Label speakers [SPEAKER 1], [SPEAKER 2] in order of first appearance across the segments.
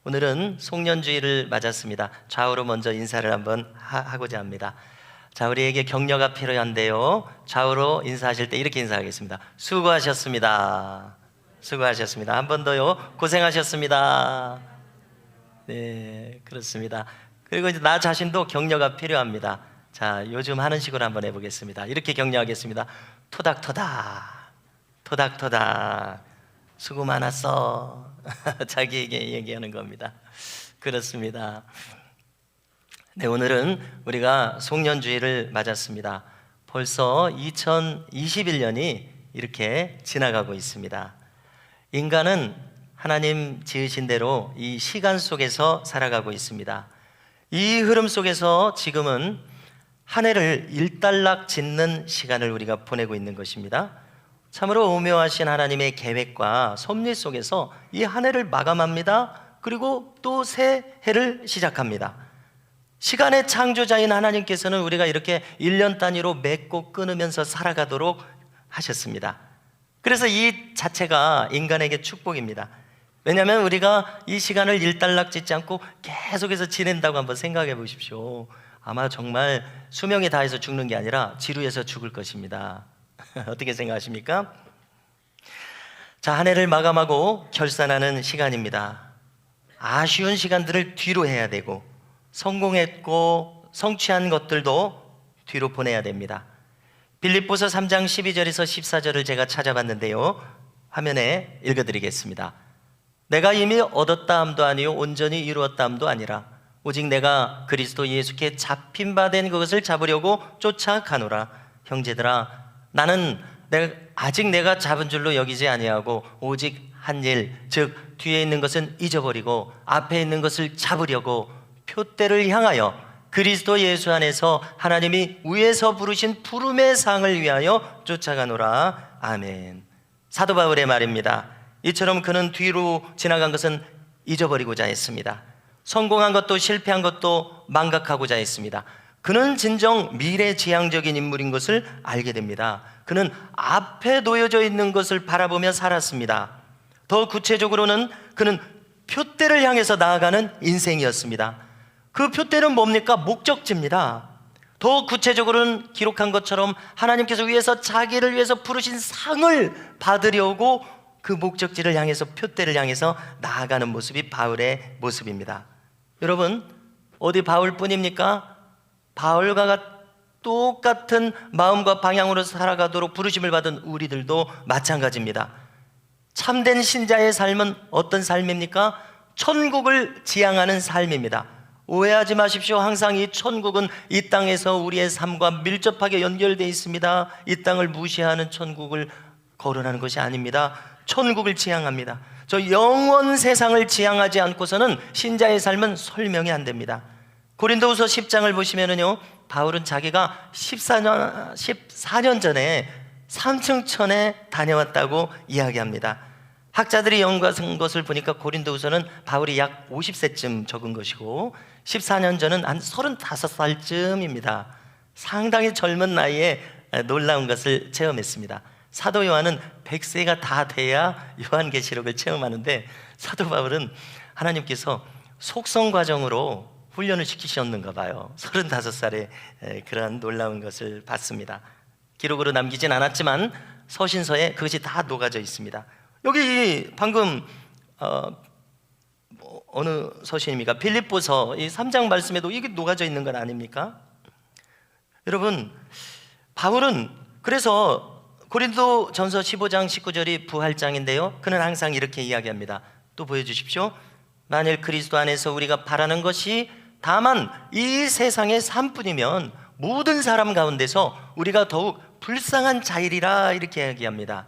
[SPEAKER 1] 오늘은 송년주일을 맞았습니다. 좌우로 먼저 인사를 한번 하고자 합니다. 자, 우리에게 격려가 필요한데요, 좌우로 인사하실 때 이렇게 인사하겠습니다. 수고하셨습니다. 수고하셨습니다. 한 번 더요. 고생하셨습니다. 네, 그렇습니다. 그리고 이제 나 자신도 격려가 필요합니다. 자, 요즘 하는 식으로 한번 해보겠습니다. 이렇게 격려하겠습니다. 토닥토닥, 토닥토닥, 수고 많았어. 자기에게 얘기하는 겁니다. 그렇습니다. 네, 오늘은 우리가 송년주일을 맞았습니다. 벌써 2021년이 이렇게 지나가고 있습니다. 인간은 하나님 지으신 대로 이 시간 속에서 살아가고 있습니다. 이 흐름 속에서 지금은 한 해를 일단락 짓는 시간을 우리가 보내고 있는 것입니다. 참으로 오묘하신 하나님의 계획과 섭리 속에서 이 한 해를 마감합니다. 그리고 또 새 해를 시작합니다. 시간의 창조자인 하나님께서는 우리가 이렇게 1년 단위로 맺고 끊으면서 살아가도록 하셨습니다. 그래서 이 자체가 인간에게 축복입니다. 왜냐하면 우리가 이 시간을 일단락 짓지 않고 계속해서 지낸다고 한번 생각해 보십시오. 아마 정말 수명이 다해서 죽는 게 아니라 지루해서 죽을 것입니다. 어떻게 생각하십니까? 자, 한 해를 마감하고 결산하는 시간입니다. 아쉬운 시간들을 뒤로 해야 되고, 성공했고 성취한 것들도 뒤로 보내야 됩니다. 빌립보서 3장 12절에서 14절을 제가 찾아봤는데요, 화면에 읽어드리겠습니다. 내가 이미 얻었다 함도 아니요 온전히 이루었다 함도 아니라 오직 내가 그리스도 예수께 잡힌 바 된 그것을 잡으려고 쫓아가노라. 형제들아, 나는 아직 내가 잡은 줄로 여기지 아니하고 오직 한 일, 즉 뒤에 있는 것은 잊어버리고 앞에 있는 것을 잡으려고 표대를 향하여 그리스도 예수 안에서 하나님이 위에서 부르신 부름의 상을 위하여 쫓아가노라. 아멘. 사도 바울의 말입니다. 이처럼 그는 뒤로 지나간 것은 잊어버리고자 했습니다. 성공한 것도 실패한 것도 망각하고자 했습니다. 그는 진정 미래지향적인 인물인 것을 알게 됩니다. 그는 앞에 놓여져 있는 것을 바라보며 살았습니다. 더 구체적으로는 그는 표대를 향해서 나아가는 인생이었습니다. 그 표대는 뭡니까? 목적지입니다. 더 구체적으로는 기록한 것처럼 하나님께서 위해서 자기를 위해서 부르신 상을 받으려고 그 목적지를 향해서, 표대를 향해서 나아가는 모습이 바울의 모습입니다. 여러분, 어디 바울뿐입니까? 바울과 똑같은 마음과 방향으로 살아가도록 부르심을 받은 우리들도 마찬가지입니다. 참된 신자의 삶은 어떤 삶입니까? 천국을 지향하는 삶입니다. 오해하지 마십시오. 항상 이 천국은 이 땅에서 우리의 삶과 밀접하게 연결되어 있습니다. 이 땅을 무시하는 천국을 거론하는 것이 아닙니다. 천국을 지향합니다. 저 영원 세상을 지향하지 않고서는 신자의 삶은 설명이 안 됩니다. 고린도후서 10장을 보시면은요, 바울은 자기가 14년 전에 삼층천에 다녀왔다고 이야기합니다. 학자들이 연구한 것을 보니까 고린도후서는 바울이 약 50세쯤 적은 것이고 14년 전은 한 35살쯤입니다. 상당히 젊은 나이에 놀라운 것을 체험했습니다. 사도 요한은 100세가 다 돼야 요한계시록을 체험하는데, 사도 바울은 하나님께서 속성 과정으로 훈련을 시키셨는가 봐요. 35살에 그런 놀라운 것을 봤습니다. 기록으로 남기진 않았지만 서신서에 그것이 다 녹아져 있습니다. 여기 방금 어느 서신입니까? 빌립보서 이 3장 말씀에도 이게 녹아져 있는 건 아닙니까? 여러분, 바울은 그래서 고린도전서 15장 19절이 부활장인데요, 그는 항상 이렇게 이야기합니다. 또 보여주십시오. 만일 그리스도 안에서 우리가 바라는 것이 다만 이 세상의 삶뿐이면 모든 사람 가운데서 우리가 더욱 불쌍한 자일이라, 이렇게 이야기합니다.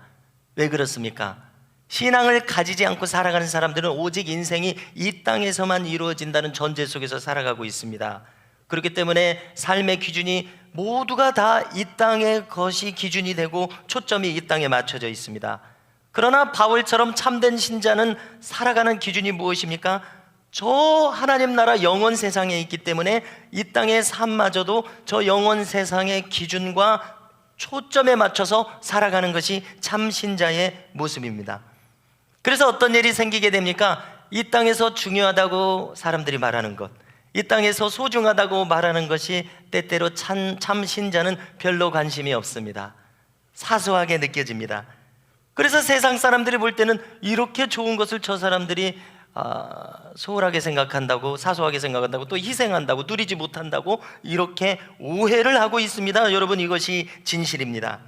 [SPEAKER 1] 왜 그렇습니까? 신앙을 가지지 않고 살아가는 사람들은 오직 인생이 이 땅에서만 이루어진다는 전제 속에서 살아가고 있습니다. 그렇기 때문에 삶의 기준이 모두가 다 이 땅의 것이 기준이 되고 초점이 이 땅에 맞춰져 있습니다. 그러나 바울처럼 참된 신자는 살아가는 기준이 무엇입니까? 저 하나님 나라 영원 세상에 있기 때문에 이 땅의 삶마저도 저 영원 세상의 기준과 초점에 맞춰서 살아가는 것이 참 신자의 모습입니다. 그래서 어떤 일이 생기게 됩니까? 이 땅에서 중요하다고 사람들이 말하는 것, 이 땅에서 소중하다고 말하는 것이 때때로 참 신자는 별로 관심이 없습니다. 사소하게 느껴집니다. 그래서 세상 사람들이 볼 때는 이렇게 좋은 것을 저 사람들이 소홀하게 생각한다고, 사소하게 생각한다고, 또 희생한다고, 누리지 못한다고 이렇게 오해를 하고 있습니다. 여러분, 이것이 진실입니다.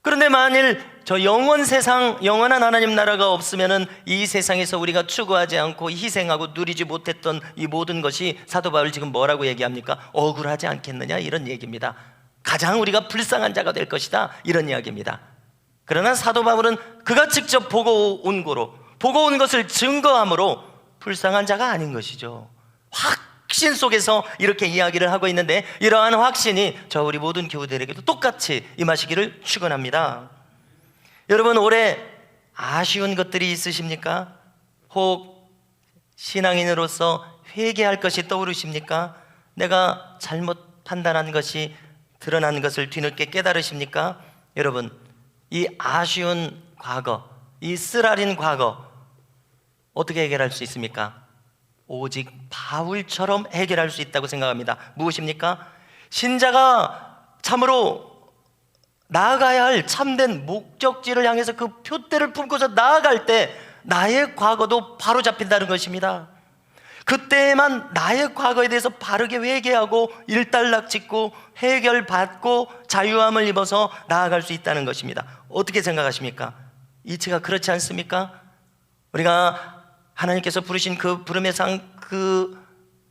[SPEAKER 1] 그런데 만일 저 영원한 하나님 나라가 없으면은 이 세상에서 우리가 추구하지 않고 희생하고 누리지 못했던 이 모든 것이, 사도 바울 지금 뭐라고 얘기합니까? 억울하지 않겠느냐, 이런 얘기입니다. 가장 우리가 불쌍한 자가 될 것이다, 이런 이야기입니다. 그러나 사도 바울은 그가 직접 보고 온 것을 증거함으로 불쌍한 자가 아닌 것이죠. 확신 속에서 이렇게 이야기를 하고 있는데, 이러한 확신이 우리 모든 교우들에게도 똑같이 임하시기를 축원합니다. 여러분, 올해 아쉬운 것들이 있으십니까? 혹 신앙인으로서 회개할 것이 떠오르십니까? 내가 잘못 판단한 것이 드러난 것을 뒤늦게 깨달으십니까? 여러분, 이 아쉬운 과거, 이 쓰라린 과거 어떻게 해결할 수 있습니까? 오직 바울처럼 해결할 수 있다고 생각합니다. 무엇입니까? 신자가 참으로 나아가야 할 참된 목적지를 향해서 그 표대를 품고서 나아갈 때 나의 과거도 바로잡힌다는 것입니다. 그때만 나의 과거에 대해서 바르게 회개하고 일단락 짓고 해결받고 자유함을 입어서 나아갈 수 있다는 것입니다. 어떻게 생각하십니까? 이치가 그렇지 않습니까? 우리가 하나님께서 부르신 그 부름의 상, 그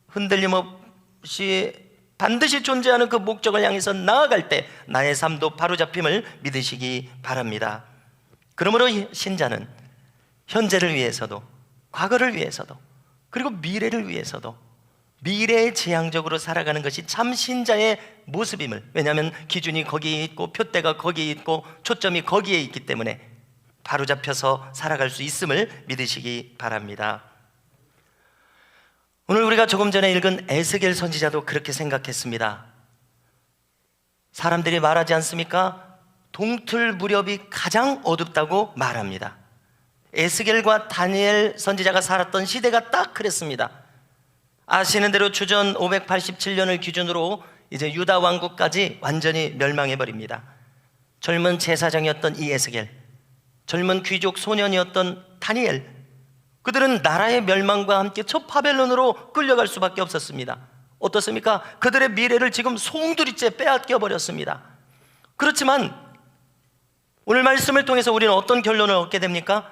[SPEAKER 1] 흔들림 없이 반드시 존재하는 그 목적을 향해서 나아갈 때 나의 삶도 바로잡힘을 믿으시기 바랍니다. 그러므로 신자는 현재를 위해서도, 과거를 위해서도, 그리고 미래를 위해서도 미래에 지향적으로 살아가는 것이 참 신자의 모습임을, 왜냐하면 기준이 거기에 있고 표대가 거기에 있고 초점이 거기에 있기 때문에 바로잡혀서 살아갈 수 있음을 믿으시기 바랍니다. 오늘 우리가 조금 전에 읽은 에스겔 선지자도 그렇게 생각했습니다. 사람들이 말하지 않습니까? 동틀 무렵이 가장 어둡다고 말합니다. 에스겔과 다니엘 선지자가 살았던 시대가 딱 그랬습니다. 아시는 대로 주전 587년을 기준으로 이제 유다 왕국까지 완전히 멸망해버립니다. 젊은 제사장이었던 이 에스겔, 젊은 귀족 소년이었던 다니엘, 그들은 나라의 멸망과 함께 저 바벨론으로 끌려갈 수밖에 없었습니다. 어떻습니까? 그들의 미래를 지금 송두리째 빼앗겨 버렸습니다. 그렇지만 오늘 말씀을 통해서 우리는 어떤 결론을 얻게 됩니까?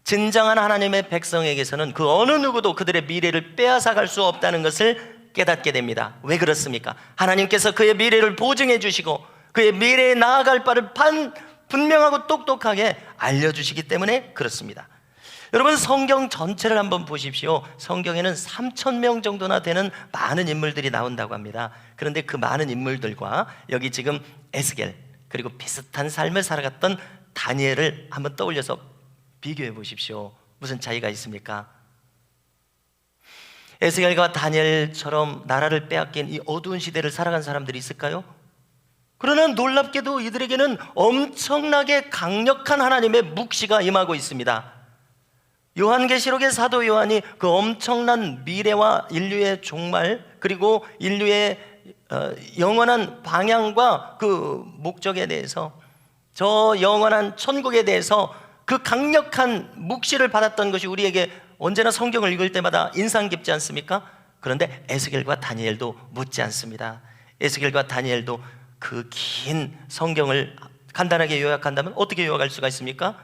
[SPEAKER 1] 진정한 하나님의 백성에게서는 그 어느 누구도 그들의 미래를 빼앗아갈 수 없다는 것을 깨닫게 됩니다. 왜 그렇습니까? 하나님께서 그의 미래를 보증해 주시고 그의 미래에 나아갈 바를 분명하고 똑똑하게 알려주시기 때문에 그렇습니다. 여러분, 성경 전체를 한번 보십시오. 성경에는 3,000명 정도나 되는 많은 인물들이 나온다고 합니다. 그런데 그 많은 인물들과 여기 지금 에스겔, 그리고 비슷한 삶을 살아갔던 다니엘을 한번 떠올려서 비교해 보십시오. 무슨 차이가 있습니까? 에스겔과 다니엘처럼 나라를 빼앗긴 이 어두운 시대를 살아간 사람들이 있을까요? 그러나 놀랍게도 이들에게는 엄청나게 강력한 하나님의 묵시가 임하고 있습니다. 요한계시록의 사도 요한이 그 엄청난 미래와 인류의 종말, 그리고 인류의 영원한 방향과 그 목적에 대해서, 저 영원한 천국에 대해서 그 강력한 묵시를 받았던 것이 우리에게 언제나 성경을 읽을 때마다 인상 깊지 않습니까? 그런데 에스겔과 다니엘도 묻지 않습니다. 에스겔과 다니엘도 그 긴 성경을 간단하게 요약한다면 어떻게 요약할 수가 있습니까?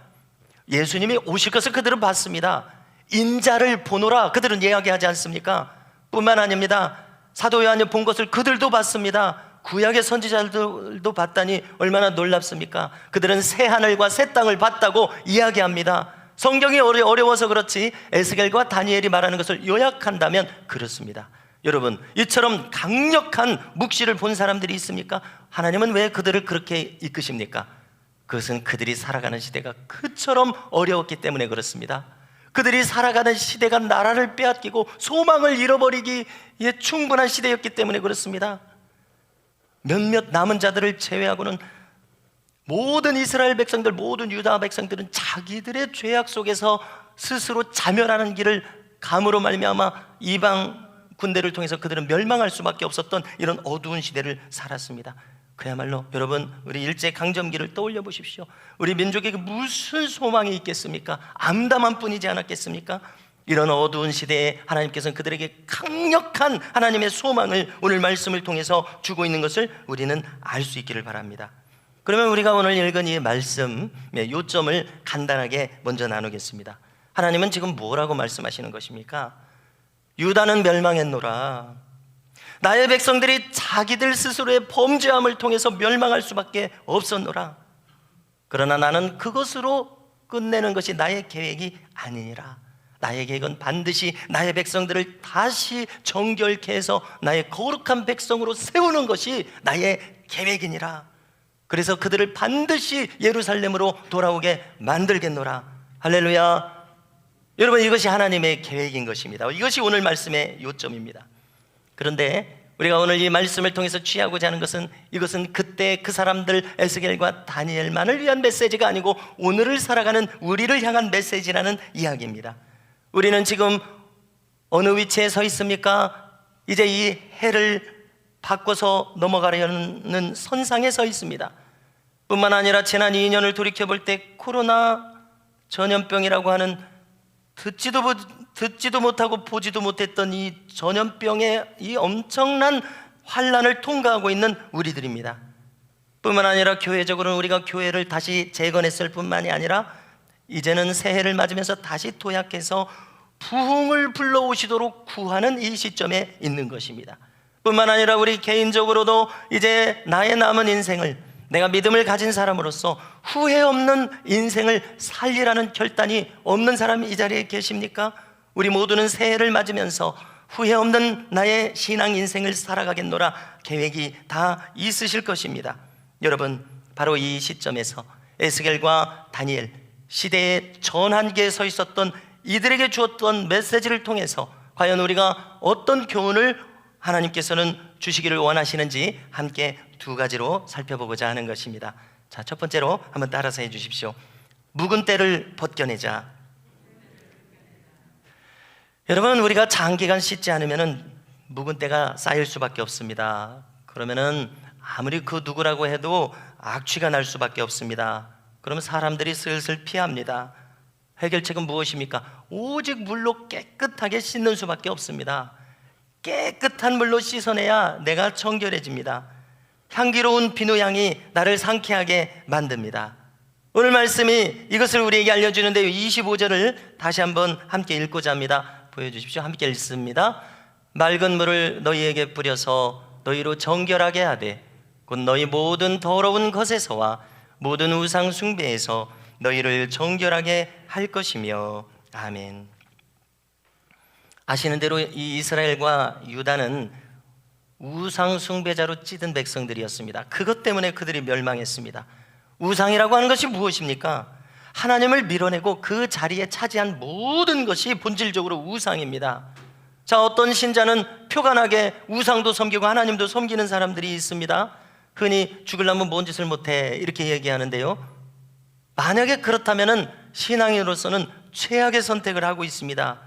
[SPEAKER 1] 예수님이 오실 것을 그들은 봤습니다. 인자를 보노라 그들은 이야기하지 않습니까? 뿐만 아닙니다. 사도 요한이 본 것을 그들도 봤습니다. 구약의 선지자들도 봤다니 얼마나 놀랍습니까? 그들은 새 하늘과 새 땅을 봤다고 이야기합니다. 성경이 어려워서 그렇지 에스겔과 다니엘이 말하는 것을 요약한다면 그렇습니다. 여러분, 이처럼 강력한 묵시를 본 사람들이 있습니까? 하나님은 왜 그들을 그렇게 이끄십니까? 그것은 그들이 살아가는 시대가 그처럼 어려웠기 때문에 그렇습니다. 그들이 살아가는 시대가 나라를 빼앗기고 소망을 잃어버리기에 충분한 시대였기 때문에 그렇습니다. 몇몇 남은 자들을 제외하고는 모든 이스라엘 백성들, 모든 유다 백성들은 자기들의 죄악 속에서 스스로 자멸하는 길을 감으로 말미암아 이방 군대를 통해서 그들은 멸망할 수밖에 없었던 이런 어두운 시대를 살았습니다. 그야말로 여러분, 우리 일제강점기를 떠올려 보십시오. 우리 민족에게 무슨 소망이 있겠습니까? 암담한 뿐이지 않았겠습니까? 이런 어두운 시대에 하나님께서는 그들에게 강력한 하나님의 소망을 오늘 말씀을 통해서 주고 있는 것을 우리는 알 수 있기를 바랍니다. 그러면 우리가 오늘 읽은 이 말씀의 요점을 간단하게 먼저 나누겠습니다. 하나님은 지금 뭐라고 말씀하시는 것입니까? 유다는 멸망했노라. 나의 백성들이 자기들 스스로의 범죄함을 통해서 멸망할 수밖에 없었노라. 그러나 나는 그것으로 끝내는 것이 나의 계획이 아니니라. 나의 계획은 반드시 나의 백성들을 다시 정결케 해서 나의 거룩한 백성으로 세우는 것이 나의 계획이니라. 그래서 그들을 반드시 예루살렘으로 돌아오게 만들겠노라. 할렐루야. 여러분, 이것이 하나님의 계획인 것입니다. 이것이 오늘 말씀의 요점입니다. 그런데 우리가 오늘 이 말씀을 통해서 취하고자 하는 것은, 이것은 그때 그 사람들 에스겔과 다니엘만을 위한 메시지가 아니고 오늘을 살아가는 우리를 향한 메시지라는 이야기입니다. 우리는 지금 어느 위치에 서 있습니까? 이제 이 해를 바꿔서 넘어가려는 선상에 서 있습니다. 뿐만 아니라 지난 2년을 돌이켜볼 때 코로나 전염병이라고 하는 듣지도 못하고 보지도 못했던 이 전염병의 이 엄청난 환란을 통과하고 있는 우리들입니다. 뿐만 아니라 교회적으로는 우리가 교회를 다시 재건했을 뿐만이 아니라 이제는 새해를 맞으면서 다시 도약해서 부흥을 불러오시도록 구하는 이 시점에 있는 것입니다. 뿐만 아니라 우리 개인적으로도 이제 나의 남은 인생을, 내가 믿음을 가진 사람으로서 후회 없는 인생을 살리라는 결단이 없는 사람이 이 자리에 계십니까? 우리 모두는 새해를 맞으면서 후회 없는 나의 신앙 인생을 살아가겠노라 계획이 다 있으실 것입니다. 여러분, 바로 이 시점에서 에스겔과 다니엘, 시대의 전환기에 서 있었던 이들에게 주었던 메시지를 통해서 과연 우리가 어떤 교훈을 하나님께서는 주시기를 원하시는지 함께 두 가지로 살펴보고자 하는 것입니다. 자, 첫 번째로 한번 따라서 해주십시오. 묵은 때를 벗겨내자. 여러분, 우리가 장기간 씻지 않으면 묵은 때가 쌓일 수밖에 없습니다. 그러면은 아무리 그 누구라고 해도 악취가 날 수밖에 없습니다. 그러면 사람들이 슬슬 피합니다. 해결책은 무엇입니까? 오직 물로 깨끗하게 씻는 수밖에 없습니다. 깨끗한 물로 씻어내야 내가 정결해집니다. 향기로운 비누향이 나를 상쾌하게 만듭니다. 오늘 말씀이 이것을 우리에게 알려주는데요, 25절을 다시 한번 함께 읽고자 합니다. 보여주십시오. 함께 읽습니다. 맑은 물을 너희에게 뿌려서 너희로 정결하게 하되 곧 너희 모든 더러운 것에서와 모든 우상 숭배에서 너희를 정결하게 할 것이며. 아멘. 아시는 대로 이 이스라엘과 유다는 우상 숭배자로 찌든 백성들이었습니다. 그것 때문에 그들이 멸망했습니다. 우상이라고 하는 것이 무엇입니까? 하나님을 밀어내고 그 자리에 차지한 모든 것이 본질적으로 우상입니다. 자, 어떤 신자는 표관하게 우상도 섬기고 하나님도 섬기는 사람들이 있습니다. 흔히 죽으려면 뭔 짓을 못해 이렇게 얘기하는데요, 만약에 그렇다면 신앙인으로서는 최악의 선택을 하고 있습니다.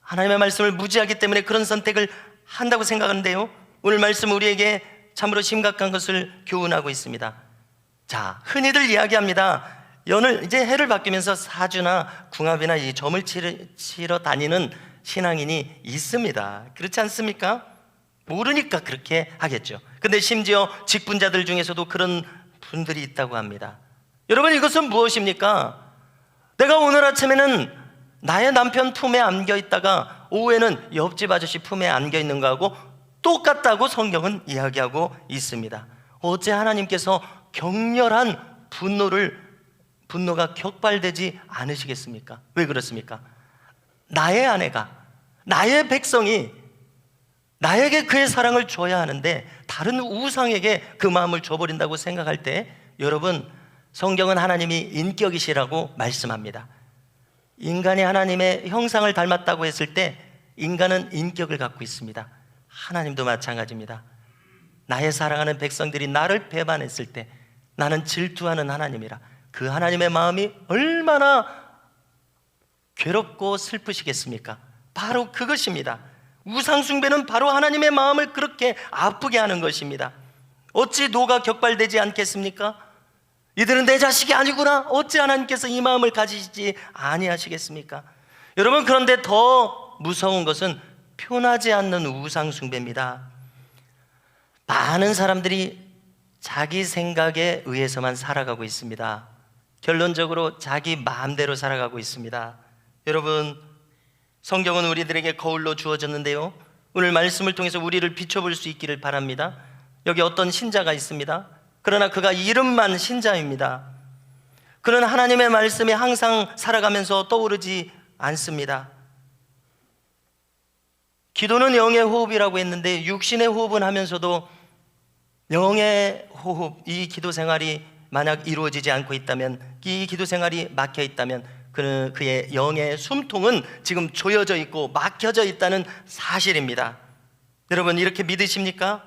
[SPEAKER 1] 하나님의 말씀을 무지하기 때문에 그런 선택을 한다고 생각하는데요, 오늘 말씀 우리에게 참으로 심각한 것을 교훈하고 있습니다. 자, 흔히들 이야기합니다. 연을 이제 해를 바뀌면서 사주나 궁합이나 이 점을 치러 다니는 신앙인이 있습니다. 그렇지 않습니까? 모르니까 그렇게 하겠죠. 근데 심지어 직분자들 중에서도 그런 분들이 있다고 합니다. 여러분, 이것은 무엇입니까? 내가 오늘 아침에는 나의 남편 품에 안겨 있다가 오후에는 옆집 아저씨 품에 안겨 있는 거하고 똑같다고 성경은 이야기하고 있습니다. 어째 하나님께서 격렬한 분노가 격발되지 않으시겠습니까? 왜 그렇습니까? 나의 아내가, 나의 백성이 나에게 그의 사랑을 줘야 하는데 다른 우상에게 그 마음을 줘버린다고 생각할 때, 여러분, 성경은 하나님이 인격이시라고 말씀합니다. 인간이 하나님의 형상을 닮았다고 했을 때 인간은 인격을 갖고 있습니다. 하나님도 마찬가지입니다. 나의 사랑하는 백성들이 나를 배반했을 때 나는 질투하는 하나님이라. 그 하나님의 마음이 얼마나 괴롭고 슬프시겠습니까? 바로 그것입니다. 우상숭배는 바로 하나님의 마음을 그렇게 아프게 하는 것입니다. 어찌 노가 격발되지 않겠습니까? 이들은 내 자식이 아니구나. 어찌 하나님께서 이 마음을 가지시지 아니하시겠습니까? 여러분, 그런데 더 무서운 것은 표나지 않는 우상숭배입니다. 많은 사람들이 자기 생각에 의해서만 살아가고 있습니다. 결론적으로 자기 마음대로 살아가고 있습니다. 여러분, 성경은 우리들에게 거울로 주어졌는데요, 오늘 말씀을 통해서 우리를 비춰볼 수 있기를 바랍니다. 여기 어떤 신자가 있습니다. 그러나 그가 이름만 신자입니다. 그는 하나님의 말씀이 항상 살아가면서 떠오르지 않습니다. 기도는 영의 호흡이라고 했는데 육신의 호흡은 하면서도 영의 호흡, 이 기도 생활이 만약 이루어지지 않고 있다면, 이 기도 생활이 막혀 있다면 그의 영의 숨통은 지금 조여져 있고 막혀져 있다는 사실입니다. 여러분, 이렇게 믿으십니까?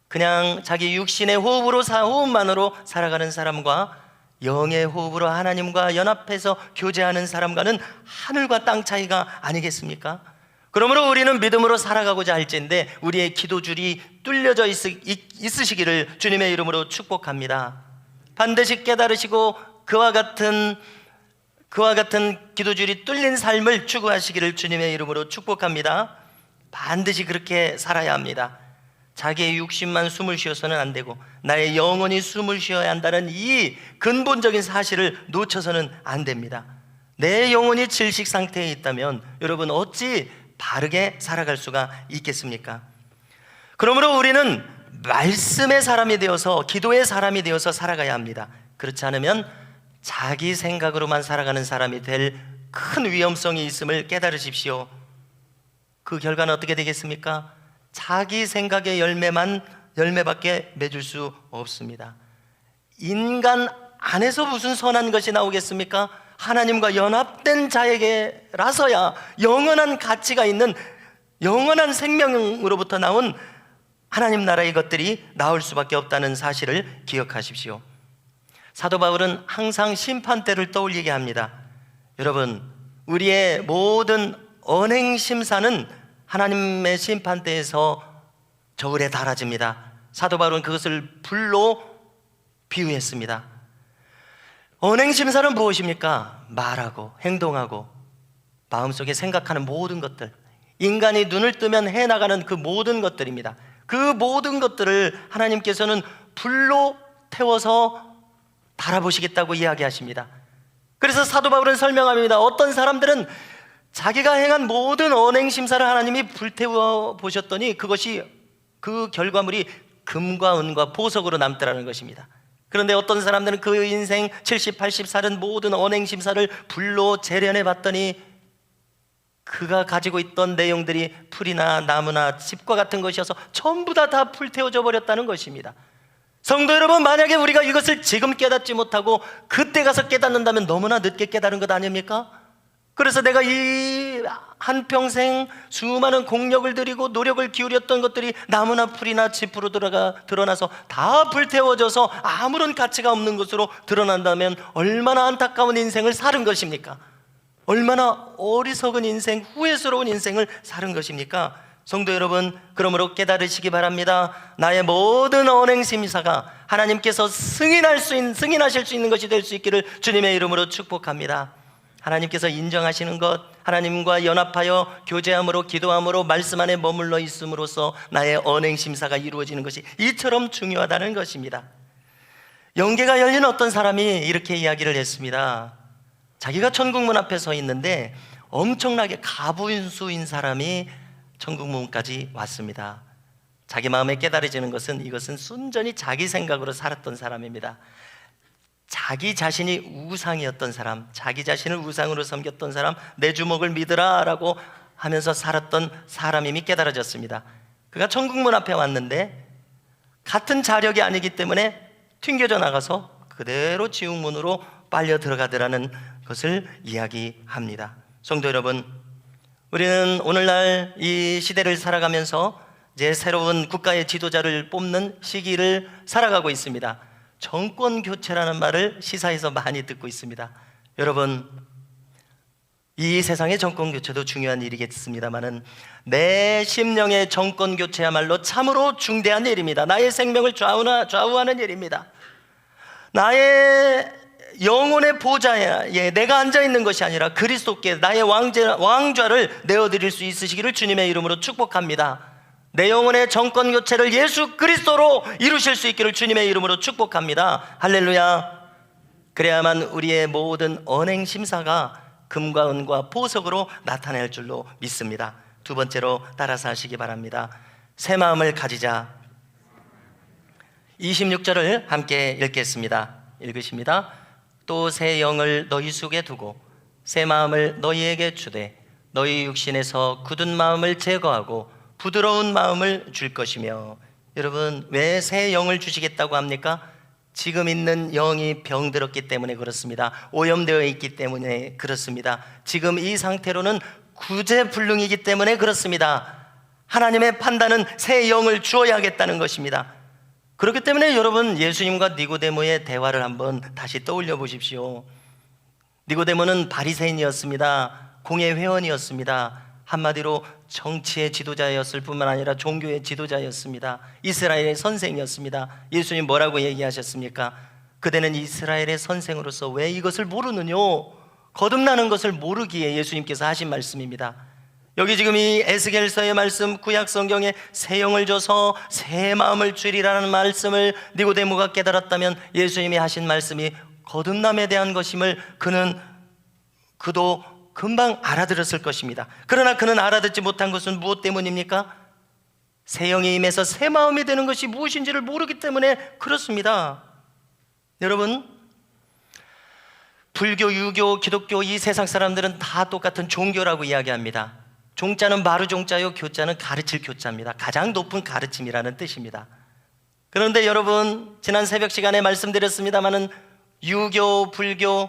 [SPEAKER 1] 그냥 자기 육신의 호흡만으로 살아가는 사람과 영의 호흡으로 하나님과 연합해서 교제하는 사람과는 하늘과 땅 차이가 아니겠습니까? 그러므로 우리는 믿음으로 살아가고자 할지인데 우리의 기도줄이 뚫려져 있으시기를 주님의 이름으로 축복합니다. 반드시 깨달으시고 그와 같은 기도줄이 뚫린 삶을 추구하시기를 주님의 이름으로 축복합니다. 반드시 그렇게 살아야 합니다. 자기의 육신만 숨을 쉬어서는 안 되고 나의 영혼이 숨을 쉬어야 한다는 이 근본적인 사실을 놓쳐서는 안 됩니다. 내 영혼이 질식 상태에 있다면 여러분, 어찌 바르게 살아갈 수가 있겠습니까? 그러므로 우리는 말씀의 사람이 되어서, 기도의 사람이 되어서 살아가야 합니다. 그렇지 않으면 자기 생각으로만 살아가는 사람이 될 큰 위험성이 있음을 깨달으십시오. 그 결과는 어떻게 되겠습니까? 자기 생각의 열매밖에 맺을 수 없습니다. 인간 안에서 무슨 선한 것이 나오겠습니까? 하나님과 연합된 자에게라서야 영원한 가치가 있는 영원한 생명으로부터 나온 하나님 나라의 것들이 나올 수밖에 없다는 사실을 기억하십시오. 사도 바울은 항상 심판대를 떠올리게 합니다. 여러분, 우리의 모든 언행심사는 하나님의 심판대에서 저울에 달아집니다. 사도 바울은 그것을 불로 비유했습니다. 언행심사는 무엇입니까? 말하고 행동하고 마음속에 생각하는 모든 것들, 인간이 눈을 뜨면 해나가는 그 모든 것들입니다. 그 모든 것들을 하나님께서는 불로 태워서 달아보시겠다고 이야기하십니다. 그래서 사도 바울은 설명합니다. 어떤 사람들은 자기가 행한 모든 언행심사를 하나님이 불태워 보셨더니 그 결과물이 금과 은과 보석으로 남더라는 것입니다. 그런데 어떤 사람들은 그 인생 70, 80 살은 모든 언행심사를 불로 재련해 봤더니 그가 가지고 있던 내용들이 풀이나 나무나 집과 같은 것이어서 전부 다 불태워져 버렸다는 것입니다. 성도 여러분, 만약에 우리가 이것을 지금 깨닫지 못하고 그때 가서 깨닫는다면 너무나 늦게 깨달은 것 아닙니까? 그래서 내가 이 한평생 수많은 공력을 들이고 노력을 기울였던 것들이 나무나 풀이나 짚으로 드러나서 다 불태워져서 아무런 가치가 없는 것으로 드러난다면 얼마나 안타까운 인생을 살은 것입니까? 얼마나 어리석은 인생, 후회스러운 인생을 살은 것입니까? 성도 여러분, 그러므로 깨달으시기 바랍니다. 나의 모든 언행심사가 하나님께서 승인하실 수 있는 것이 될 수 있기를 주님의 이름으로 축복합니다. 하나님께서 인정하시는 것, 하나님과 연합하여 교제함으로, 기도함으로, 말씀 안에 머물러 있음으로써 나의 언행심사가 이루어지는 것이 이처럼 중요하다는 것입니다. 영계가 열린 어떤 사람이 이렇게 이야기를 했습니다. 자기가 천국문 앞에 서 있는데 엄청나게 가분수인 사람이 천국문까지 왔습니다. 자기 마음에 깨달아지는 것은 이것은 순전히 자기 생각으로 살았던 사람입니다. 자기 자신이 우상이었던 사람, 자기 자신을 우상으로 섬겼던 사람, 내 주먹을 믿으라 라고 하면서 살았던 사람임이 깨달아졌습니다. 그가 천국문 앞에 왔는데 같은 자력이 아니기 때문에 튕겨져 나가서 그대로 지옥문으로 빨려 들어가더라는 것을 이야기합니다. 성도 여러분, 우리는 오늘날 이 시대를 살아가면서 이제 새로운 국가의 지도자를 뽑는 시기를 살아가고 있습니다. 정권 교체라는 말을 시사에서 많이 듣고 있습니다. 여러분, 이 세상의 정권 교체도 중요한 일이겠습니다만은 내 심령의 정권 교체야말로 참으로 중대한 일입니다. 나의 생명을 좌우하는 일입니다. 나의 영혼의 보좌에 내가 앉아있는 것이 아니라 그리스도께 나의 왕좌를 내어드릴 수 있으시기를 주님의 이름으로 축복합니다. 내 영혼의 정권 교체를 예수 그리스도로 이루실 수 있기를 주님의 이름으로 축복합니다. 할렐루야. 그래야만 우리의 모든 언행 심사가 금과 은과 보석으로 나타낼 줄로 믿습니다. 두 번째로 따라서 하시기 바랍니다. 새 마음을 가지자. 26절을 함께 읽겠습니다. 읽으십니다. 또 새 영을 너희 속에 두고 새 마음을 너희에게 주되 너희 육신에서 굳은 마음을 제거하고 부드러운 마음을 줄 것이며. 여러분, 왜 새 영을 주시겠다고 합니까? 지금 있는 영이 병들었기 때문에 그렇습니다. 오염되어 있기 때문에 그렇습니다. 지금 이 상태로는 구제불능이기 때문에 그렇습니다. 하나님의 판단은 새 영을 주어야겠다는 것입니다. 그렇기 때문에 여러분, 예수님과 니고데모의 대화를 한번 다시 떠올려 보십시오. 니고데모는 바리새인이었습니다. 공회 회원이었습니다. 한마디로 정치의 지도자였을 뿐만 아니라 종교의 지도자였습니다. 이스라엘의 선생이었습니다. 예수님 뭐라고 얘기하셨습니까? 그대는 이스라엘의 선생으로서 왜 이것을 모르느뇨? 거듭나는 것을 모르기에 예수님께서 하신 말씀입니다. 여기 지금 이 에스겔서의 말씀, 구약 성경에 새 영을 줘서 새 마음을 주리라는 말씀을 니고데모가 깨달았다면 예수님이 하신 말씀이 거듭남에 대한 것임을 그도 금방 알아들었을 것입니다. 그러나 그는 알아듣지 못한 것은 무엇 때문입니까? 새 영이 임해서 새 마음이 되는 것이 무엇인지를 모르기 때문에 그렇습니다. 여러분, 불교, 유교, 기독교 이 세상 사람들은 다 똑같은 종교라고 이야기합니다. 종자는 마루 종자요, 교자는 가르칠 교자입니다. 가장 높은 가르침이라는 뜻입니다. 그런데 여러분, 지난 새벽 시간에 말씀드렸습니다마는 유교, 불교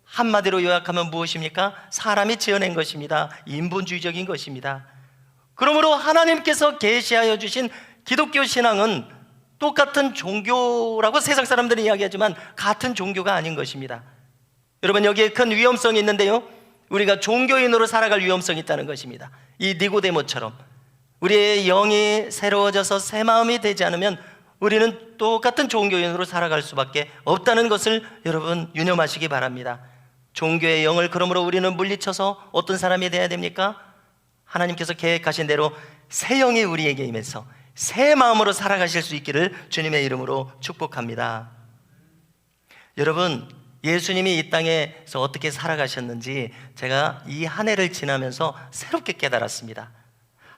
[SPEAKER 1] 한마디로 요약하면 무엇입니까? 사람이 지어낸 것입니다. 인본주의적인 것입니다. 그러므로 하나님께서 계시하여 주신 기독교 신앙은 똑같은 종교라고 세상 사람들은 이야기하지만 같은 종교가 아닌 것입니다. 여러분, 여기에 큰 위험성이 있는데요, 우리가 종교인으로 살아갈 위험성이 있다는 것입니다. 이 니고데모처럼 우리의 영이 새로워져서 새 마음이 되지 않으면 우리는 똑같은 종교인으로 살아갈 수밖에 없다는 것을 여러분 유념하시기 바랍니다. 종교의 영을 그러므로 우리는 물리쳐서 어떤 사람이 되어야 됩니까? 하나님께서 계획하신 대로 새 영이 우리에게 임해서 새 마음으로 살아가실 수 있기를 주님의 이름으로 축복합니다. 여러분, 예수님이 이 땅에서 어떻게 살아가셨는지 제가 이 한 해를 지나면서 새롭게 깨달았습니다.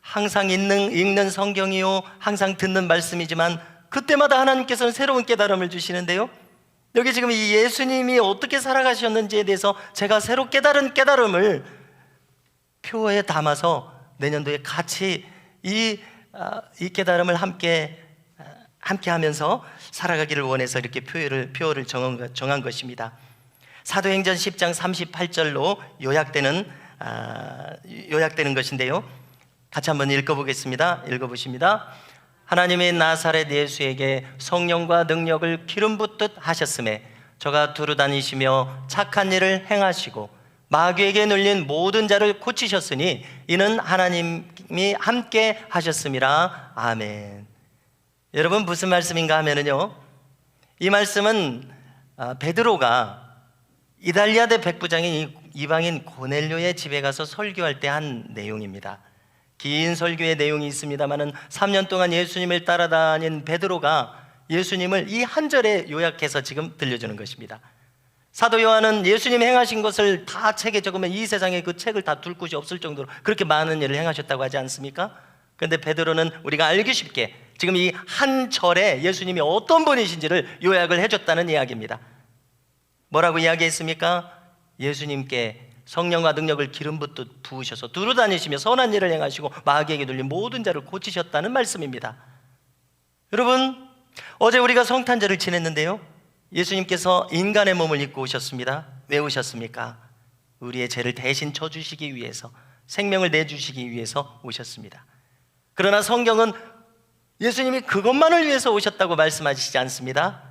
[SPEAKER 1] 항상 읽는 성경이요, 항상 듣는 말씀이지만 그때마다 하나님께서는 새로운 깨달음을 주시는데요, 여기 지금 이 예수님이 어떻게 살아가셨는지에 대해서 제가 새로 깨달은 깨달음을 표에 담아서 내년도에 같이 이 깨달음을 함께 하면서 살아가기를 원해서 이렇게 표를 정한 것입니다. 사도행전 10장 38절로 요약되는 것인데요, 같이 한번 읽어보겠습니다. 읽어보십니다. 하나님이 나사렛 예수에게 성령과 능력을 기름 붓듯 하셨음에 저가 두루 다니시며 착한 일을 행하시고 마귀에게 눌린 모든 자를 고치셨으니 이는 하나님이 함께 하셨음이라. 아멘. 여러분, 무슨 말씀인가 하면은요, 이 말씀은 베드로가 이달리아대 백부장인 이방인 고넬료의 집에 가서 설교할 때 한 내용입니다. 긴 설교의 내용이 있습니다만은 3년 동안 예수님을 따라다닌 베드로가 예수님을 이 한 절에 요약해서 지금 들려주는 것입니다. 사도 요한은 예수님 행하신 것을 다 책에 적으면 이 세상에 그 책을 다 둘 곳이 없을 정도로 그렇게 많은 일을 행하셨다고 하지 않습니까? 그런데 베드로는 우리가 알기 쉽게 지금 이 한 절에 예수님이 어떤 분이신지를 요약을 해줬다는 이야기입니다. 뭐라고 이야기했습니까? 예수님께 성령과 능력을 기름 붓듯 부으셔서 두루 다니시며 선한 일을 행하시고 마귀에게 눌린 모든 자를 고치셨다는 말씀입니다. 여러분, 어제 우리가 성탄절을 지냈는데요, 예수님께서 인간의 몸을 입고 오셨습니다. 왜 오셨습니까? 우리의 죄를 대신 져주시기 위해서, 생명을 내주시기 위해서 오셨습니다. 그러나 성경은 예수님이 그것만을 위해서 오셨다고 말씀하시지 않습니다.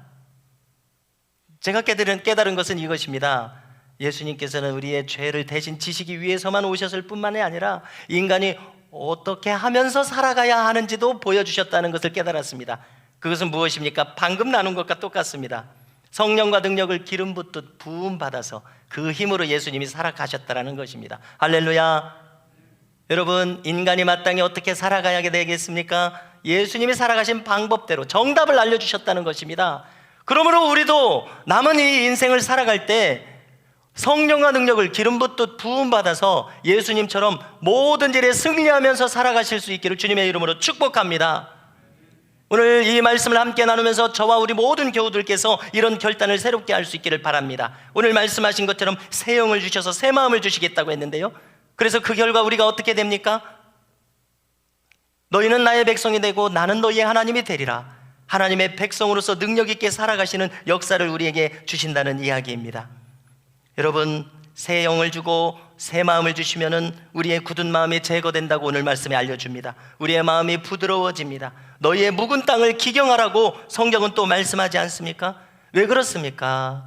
[SPEAKER 1] 제가 깨달은 것은 이것입니다. 예수님께서는 우리의 죄를 대신 지시기 위해서만 오셨을 뿐만이 아니라 인간이 어떻게 하면서 살아가야 하는지도 보여주셨다는 것을 깨달았습니다. 그것은 무엇입니까? 방금 나눈 것과 똑같습니다. 성령과 능력을 기름 붓듯 부음받아서 그 힘으로 예수님이 살아가셨다는 것입니다. 할렐루야. 여러분, 인간이 마땅히 어떻게 살아가야 되겠습니까? 예수님이 살아가신 방법대로 정답을 알려주셨다는 것입니다. 그러므로 우리도 남은 이 인생을 살아갈 때 성령과 능력을 기름 붓듯 부음받아서 예수님처럼 모든 일에 승리하면서 살아가실 수 있기를 주님의 이름으로 축복합니다. 오늘 이 말씀을 함께 나누면서 저와 우리 모든 교우들께서 이런 결단을 새롭게 할 수 있기를 바랍니다. 오늘 말씀하신 것처럼 새 영을 주셔서 새 마음을 주시겠다고 했는데요, 그래서 그 결과 우리가 어떻게 됩니까? 너희는 나의 백성이 되고 나는 너희의 하나님이 되리라. 하나님의 백성으로서 능력 있게 살아가시는 역사를 우리에게 주신다는 이야기입니다. 여러분, 새 영을 주고 새 마음을 주시면은 우리의 굳은 마음이 제거된다고 오늘 말씀에 알려줍니다. 우리의 마음이 부드러워집니다. 너희의 묵은 땅을 기경하라고 성경은 또 말씀하지 않습니까? 왜 그렇습니까?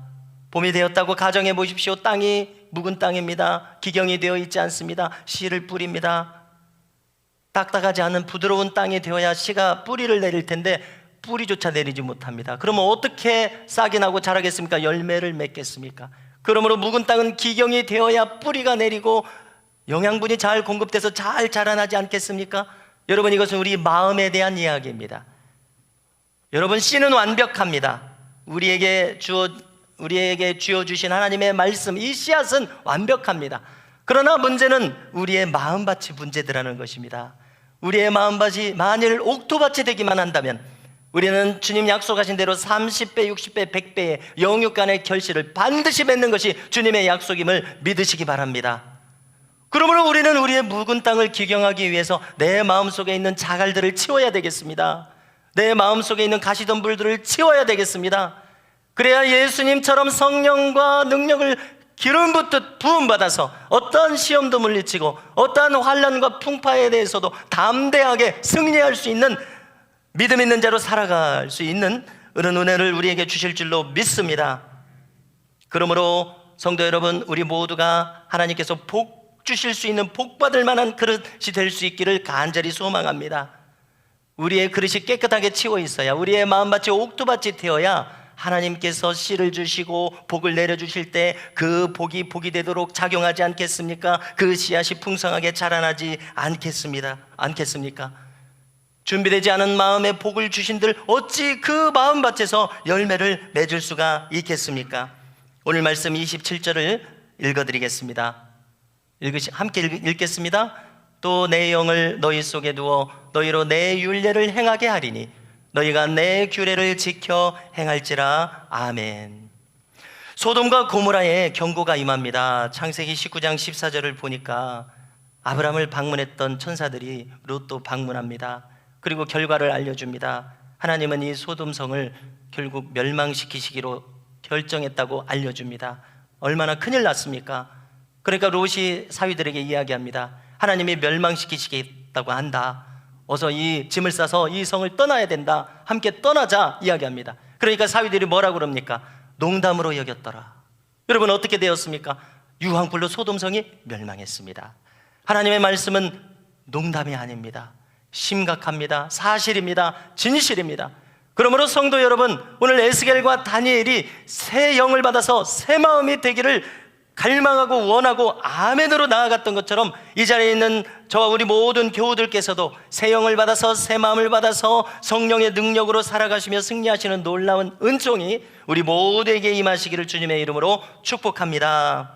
[SPEAKER 1] 봄이 되었다고 가정해 보십시오. 땅이 묵은 땅입니다. 기경이 되어 있지 않습니다. 씨를 뿌립니다. 딱딱하지 않은 부드러운 땅이 되어야 씨가 뿌리를 내릴 텐데 뿌리조차 내리지 못합니다. 그러면 어떻게 싹이 나고 자라겠습니까? 열매를 맺겠습니까? 그러므로 묵은 땅은 기경이 되어야 뿌리가 내리고 영양분이 잘 공급돼서 잘 자라나지 않겠습니까? 여러분, 이것은 우리 마음에 대한 이야기입니다. 여러분, 씨는 완벽합니다. 우리에게 주어주신 하나님의 말씀, 이 씨앗은 완벽합니다. 그러나 문제는 우리의 마음밭이 문제더라는 것입니다. 우리의 마음밭이 만일 옥토밭이 되기만 한다면 우리는 주님 약속하신 대로 30배, 60배, 100배의 영육간의 결실을 반드시 맺는 것이 주님의 약속임을 믿으시기 바랍니다. 그러므로 우리는 우리의 묵은 땅을 기경하기 위해서 내 마음속에 있는 자갈들을 치워야 되겠습니다. 내 마음속에 있는 가시덤불들을 치워야 되겠습니다. 그래야 예수님처럼 성령과 능력을 기름 붓듯 부음받아서 어떠한 시험도 물리치고 어떠한 환난과 풍파에 대해서도 담대하게 승리할 수 있는 믿음 있는 자로 살아갈 수 있는 그런 은혜를 우리에게 주실 줄로 믿습니다. 그러므로 성도 여러분, 우리 모두가 하나님께서 복 주실 수 있는 복 받을 만한 그릇이 될 수 있기를 간절히 소망합니다. 우리의 그릇이 깨끗하게 치워 있어야, 우리의 마음밭이 옥토밭이 되어야 하나님께서 씨를 주시고 복을 내려주실 때 그 복이 되도록 작용하지 않겠습니까? 그 씨앗이 풍성하게 자라나지 않겠습니까? 준비되지 않은 마음에 복을 주신들 어찌 그 마음밭에서 열매를 맺을 수가 있겠습니까? 오늘 말씀 27절을 읽어드리겠습니다. 함께 읽겠습니다. 또 내 영을 너희 속에 두어 너희로 내 율례를 행하게 하리니 너희가 내 규례를 지켜 행할지라. 아멘. 소돔과 고모라의 경고가 임합니다. 창세기 19장 14절을 보니까 아브람을 방문했던 천사들이 롯도 방문합니다. 그리고 결과를 알려줍니다. 하나님은 이 소돔성을 결국 멸망시키시기로 결정했다고 알려줍니다. 얼마나 큰일 났습니까? 그러니까 롯이 사위들에게 이야기합니다. 하나님이 멸망시키시겠다고 한다. 어서 이 짐을 싸서 이 성을 떠나야 된다. 함께 떠나자 이야기합니다. 그러니까 사위들이 뭐라고 그럽니까? 농담으로 여겼더라. 여러분, 어떻게 되었습니까? 유황불로 소돔성이 멸망했습니다. 하나님의 말씀은 농담이 아닙니다. 심각합니다. 사실입니다. 진실입니다. 그러므로 성도 여러분, 오늘 에스겔과 다니엘이 새 영을 받아서 새 마음이 되기를 갈망하고 원하고 아멘으로 나아갔던 것처럼 이 자리에 있는 저와 우리 모든 교우들께서도 새 영을 받아서 새 마음을 받아서 성령의 능력으로 살아가시며 승리하시는 놀라운 은총이 우리 모두에게 임하시기를 주님의 이름으로 축복합니다.